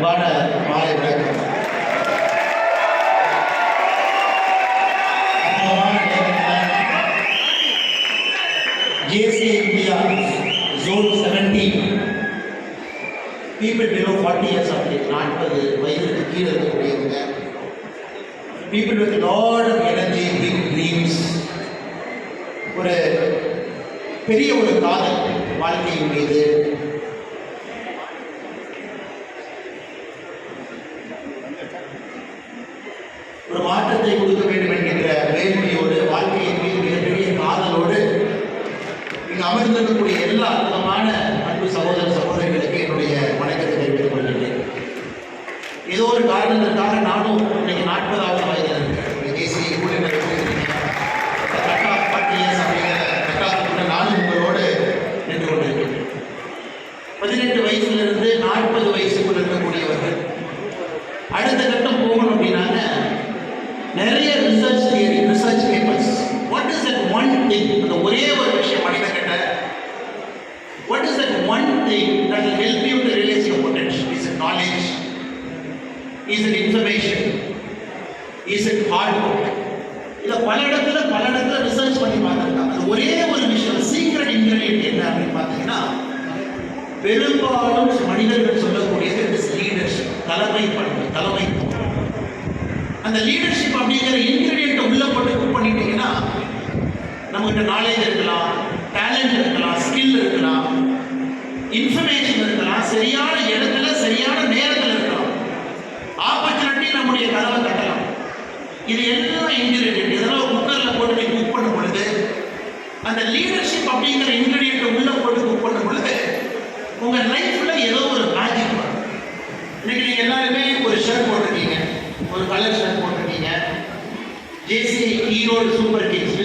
அன்பான மாலை வணக்கம். JCI India Zone 17 people below 40 years of age, 40 வயதுக்கு கீழே இருக்கக்கூடியவங்க, people with a lot of energy, big dreams, ஒரு பெரிய ஒரு காதல் வாழ்க்கையின் மீது, ஒரு மாற்றத்தை கொடுக்க வேண்டும் என்கின்ற வேள்வியோடு, வாழ்க்கையின் மீது மிகப்பெரிய காதலோடு இங்கு அமர்ந்திருக்கக்கூடிய எல்லா அற்புதமான அன்பு சகோதர சகோதரிகளுக்கு என்னுடைய வணக்கத்தை தெரிவித்துக் கொள்கிறேன். ஏதோ ஒரு காரணத்திற்காக நானும் இன்னைக்கு 40வது வயதில் இருக்கிறேன். தேசிய ஊழியர் நானும் உங்களோடு நின்று கொண்டிருக்கிறேன். 18 வயசிலிருந்து 40 வயசுக்குள் இருக்கக்கூடியவர்கள் அடுத்த கட்டம் போகணும் அப்படின்னாங்க நிறைய research theory, research papers. What is that one thing, அந்த ஒரே ஒரு விஷயம் மனித கட்ட, what is that one thing that will help you to realize your potential? Is it knowledge? Is it information? Is it hard work? இதை பல இடத்துல research பண்ணி பார்த்துருக்காங்க. அது ஒரே ஒரு விஷயம், சீக்ரெட் இன்கிரிடியன்ட் என்ன அப்படின்னு பார்த்தீங்கன்னா, பெரும்பாலும் மனிதர்கள் சொல்லக்கூடியது லீடர்ஷிப், தலைமை பண்பு, தலைமை. அந்த லீடர்ஷிப் அப்படிங்கிற இன்கிரிடியன்ட்டை உள்ள போட்டு குக் பண்ணிட்டீங்கன்னா, நம்மகிட்ட நாலேஜ் இருக்கலாம், டேலண்ட் இருக்கலாம், ஸ்கில் இருக்கலாம், இன்ஃபர்மேஷன் இருக்கலாம், சரியான இடத்துல சரியான நேரத்தில் இருக்கலாம், ஆப்பர்ச்சுனிட்டி நம்முடைய கதவை கட்டலாம். இது எல்லாம் இன்கிரிடியன்ட். இதெல்லாம் குக்கரில் போட்டு நீ குக் பண்ணும் பொழுது, அந்த லீடர்ஷிப் அப்படிங்கிற இன்கிரிடியன்ட்டை உள்ள போட்டு குக் பண்ணும் பொழுது உங்கள் லைஃப்பில் ஏதோ ஒரு மேஜிக் வரும். இன்னைக்கு நீங்கள் எல்லாருமே ஒரு ஷர்ட் போட்டிருக்கீங்க, ஒரு கலர் ஷர்ட் போட்டிருக்கீங்க. JCI Erode super Kings